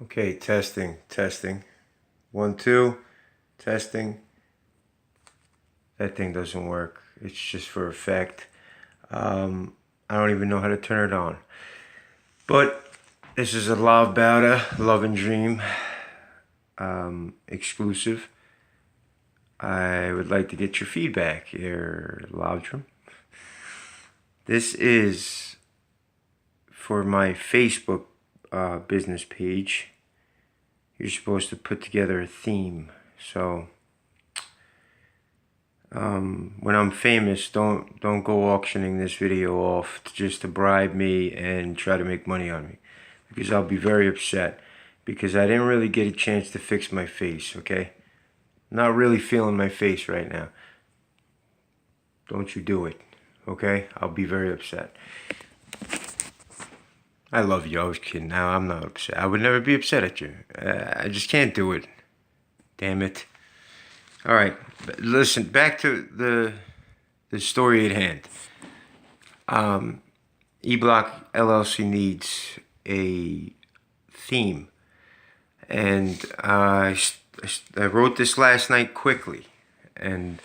Okay, testing. 1, 2, testing. That thing doesn't work. It's just for effect. I don't even know how to turn it on. But this is a Love Bowda, Love and Dream exclusive. I would like to get your feedback here, Loudrum. This is for my Facebook business page. You're supposed to put together a theme. So when I'm famous, don't go auctioning this video off just to bribe me and try to make money on me, because I'll be very upset, because I didn't really get a chance to fix my face. Okay, not really feeling my face right now. Don't you do it, okay? I'll be very upset. I love you. I was kidding. Now I'm not upset. I would never be upset at you. I just can't do it. Damn it. All right, listen, back to the story at hand. E-Block LLC needs a theme, and I wrote this last night quickly, and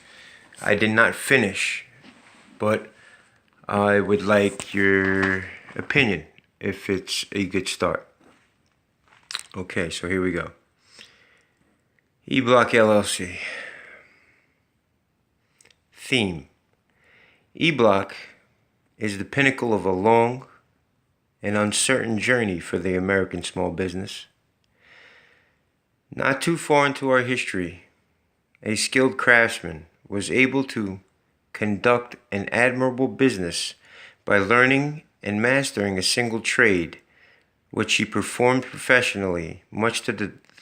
I did not finish, but I would like your opinion if it's a good start. Okay, so here we go. E-Block LLC. Theme. E-Block is the pinnacle of a long and uncertain journey for the American small business. Not too far into our history, a skilled craftsman was able to conduct an admirable business by learning and mastering a single trade, which he performed professionally, much to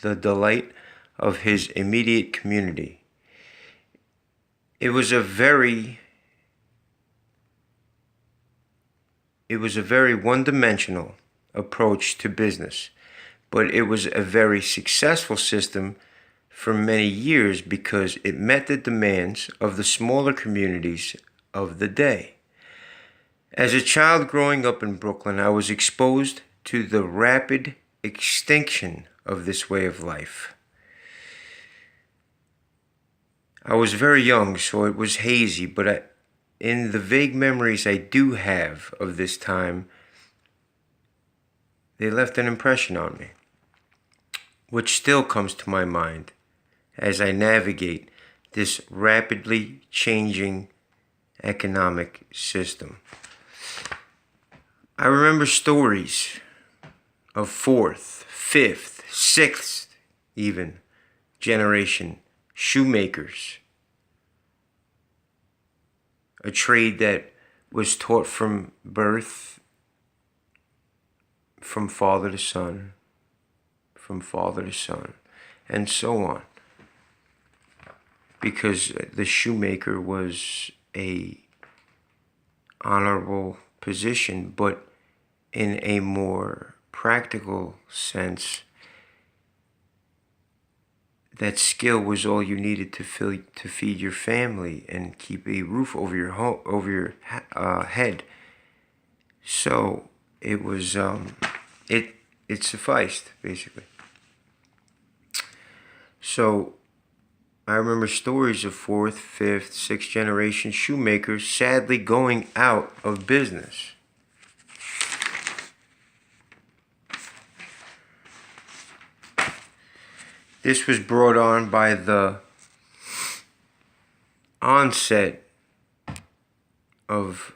the delight of his immediate community. It was a very one-dimensional approach to business, but it was a very successful system for many years because it met the demands of the smaller communities of the day. As a child growing up in Brooklyn, I was exposed to the rapid extinction of this way of life. I was very young, so it was hazy, but in the vague memories I do have of this time, they left an impression on me, which still comes to my mind as I navigate this rapidly changing economic system. I remember stories of fourth, fifth, sixth, even generation shoemakers, a trade that was taught from birth, from father to son, and so on, because the shoemaker was a honorable position, but in a more practical sense, that skill was all you needed to feed your family and keep a roof over your head. So it was it sufficed, basically. So I remember stories of fourth, fifth, sixth generation shoemakers sadly going out of business. This was brought on by the onset of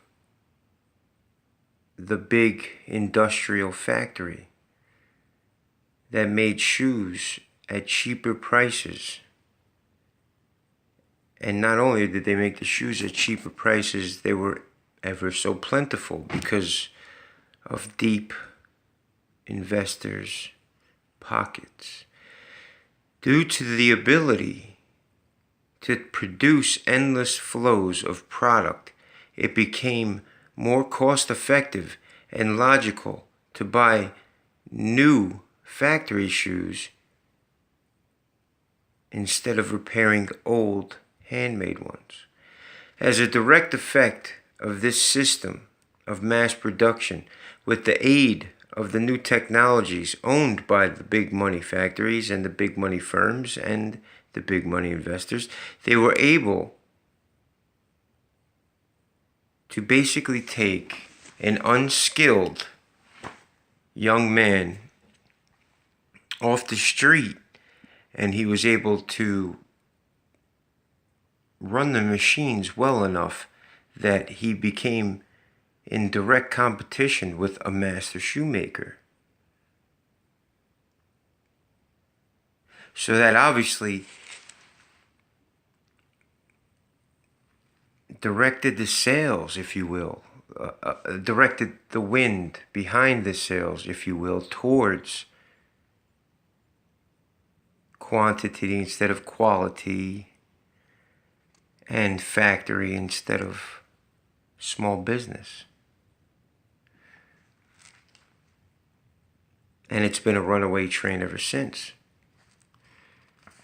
the big industrial factory that made shoes at cheaper prices. And not only did they make the shoes at cheaper prices, they were ever so plentiful because of deep investors' pockets. Due to the ability to produce endless flows of product, it became more cost-effective and logical to buy new factory shoes instead of repairing old handmade ones. As a direct effect of this system of mass production, with the aid of the new technologies owned by the big money factories and the big money firms and the big money investors, they were able to basically take an unskilled young man off the street, and he was able to run the machines well enough that he became in direct competition with a master shoemaker. So that obviously directed the sails, if you will, directed the wind behind the sails, if you will, towards quantity instead of quality, and factory instead of small business. And it's been a runaway train ever since.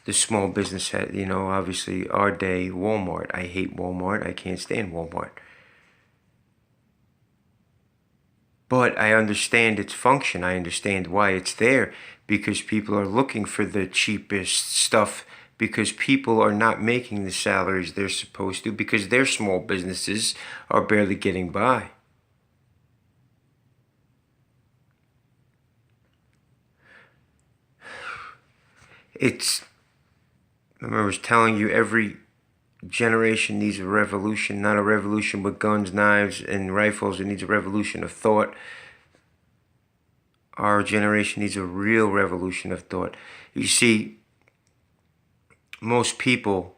The small business had, obviously our day, Walmart. I hate Walmart. I can't stand Walmart. But I understand its function. I understand why it's there. Because people are looking for the cheapest stuff. Because people are not making the salaries they're supposed to. Because their small businesses are barely getting by. I remember telling you, every generation needs a revolution, not a revolution with guns, knives, and rifles. It needs a revolution of thought. Our generation needs a real revolution of thought. You see, most people,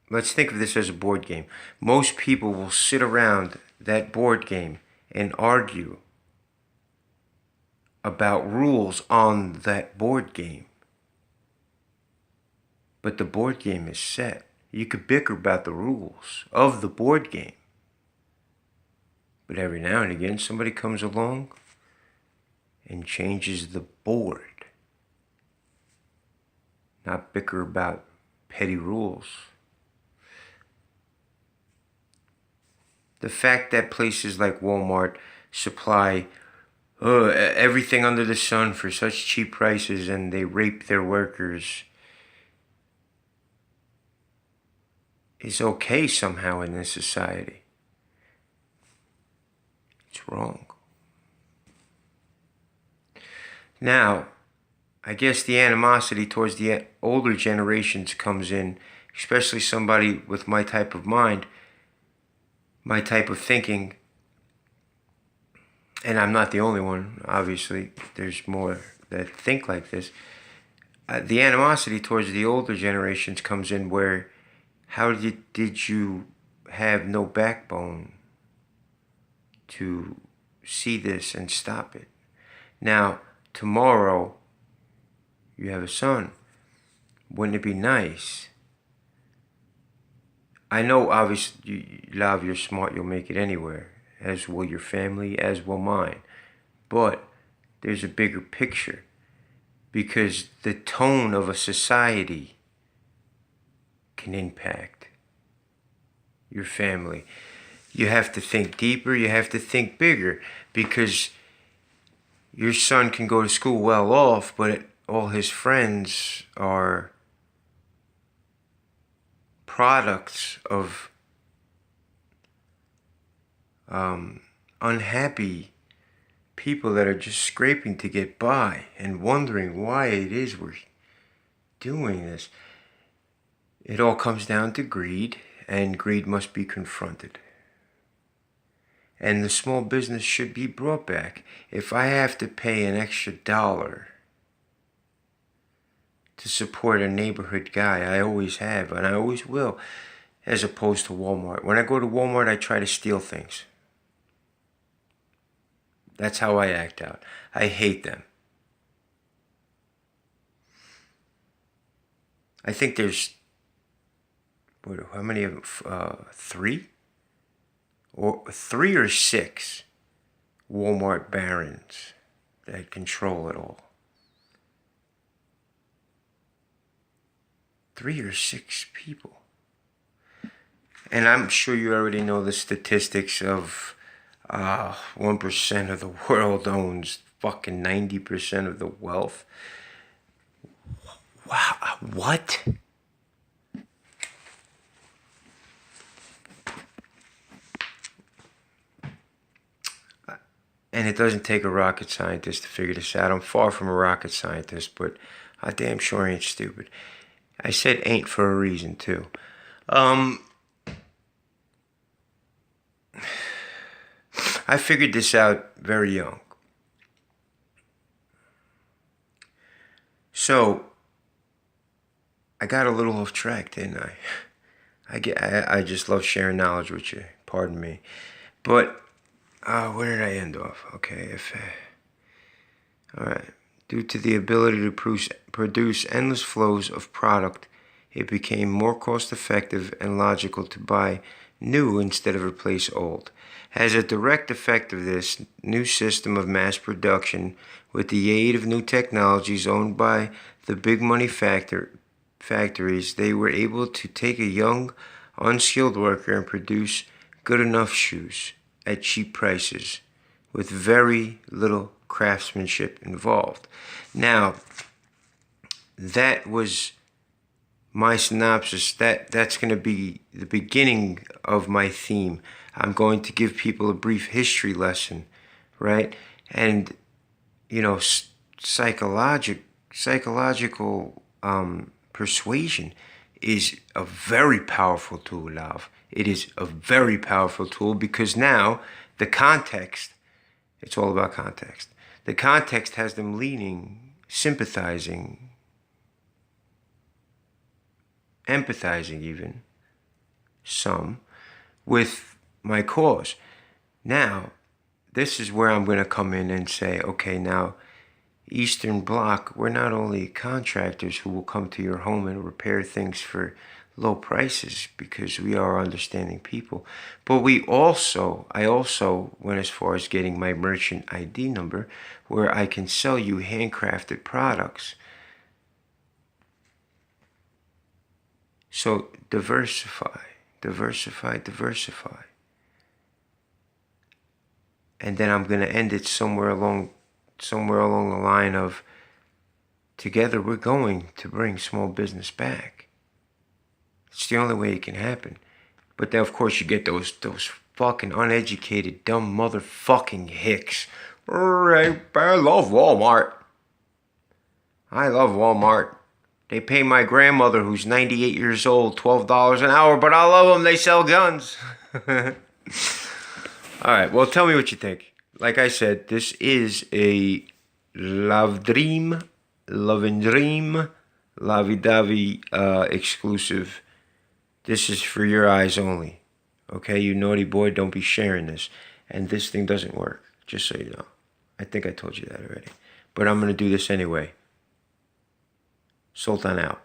let's think of this as a board game. Most people will sit around that board game and argue about rules on that board game. But the board game is set. You could bicker about the rules of the board game. But every now and again, somebody comes along and changes the board. Not bicker about petty rules. The fact that places like Walmart supply everything under the sun for such cheap prices, and they rape their workers, is okay somehow in this society. It's wrong. Now, I guess the animosity towards the older generations comes in, especially somebody with my type of mind, my type of thinking. And I'm not the only one, obviously. There's more that think like this. The animosity towards the older generations comes in where, how did you have no backbone to see this and stop it? Now, tomorrow, you have a son. Wouldn't it be nice? I know, obviously, Lav, you're smart, you'll make it anywhere. As will your family, as will mine. But there's a bigger picture. Because the tone of a society can impact your family. You have to think deeper, you have to think bigger, because your son can go to school well off, but all his friends are products of unhappy people that are just scraping to get by and wondering why it is we're doing this. It all comes down to greed, and greed must be confronted. And the small business should be brought back. If I have to pay an extra $1 to support a neighborhood guy, I always have, and I always will, as opposed to Walmart. When I go to Walmart, I try to steal things. That's how I act out. I hate them. I think there's, how many of them? 3? Or 3 or 6 Walmart barons that control it all. 3 or 6 people. And I'm sure you already know the statistics of 1% of the world owns fucking 90% of the wealth. Wow, what? And it doesn't take a rocket scientist to figure this out. I'm far from a rocket scientist, but I damn sure ain't stupid. I said ain't for a reason, too. I figured this out very young. So, I got a little off track, didn't I? I just love sharing knowledge with you. Pardon me. But, where did I end off? Okay, all right. Due to the ability to produce endless flows of product, it became more cost-effective and logical to buy new instead of replace old. As a direct effect of this new system of mass production, with the aid of new technologies owned by the big money factories, they were able to take a young, unskilled worker and produce good enough shoes at cheap prices with very little craftsmanship involved. Now, that was my synopsis. That's going to be the beginning of my theme. I'm going to give people a brief history lesson, right? And, you know, psychological persuasion is a very powerful tool, love. It is a very powerful tool because now the context, it's all about context. The context has them leaning, sympathizing, empathizing even, some, with my cause. Now, this is where I'm going to come in and say, okay, now, Eastern Bloc, we're not only contractors who will come to your home and repair things for low prices because we are understanding people, but I also went as far as getting my merchant ID number where I can sell you handcrafted products. So diversify. And then I'm going to end it somewhere along the line of, together we're going to bring small business back. It's the only way it can happen. But then, of course, you get those fucking uneducated, dumb motherfucking hicks. I love Walmart. They pay my grandmother, who's 98 years old, $12 an hour, but I love them. They sell guns. All right, well, tell me what you think. Like I said, this is a love and dream, lovey-dovey exclusive. This is for your eyes only. Okay, you naughty boy, don't be sharing this. And this thing doesn't work, just so you know. I think I told you that already. But I'm going to do this anyway. Sultan out.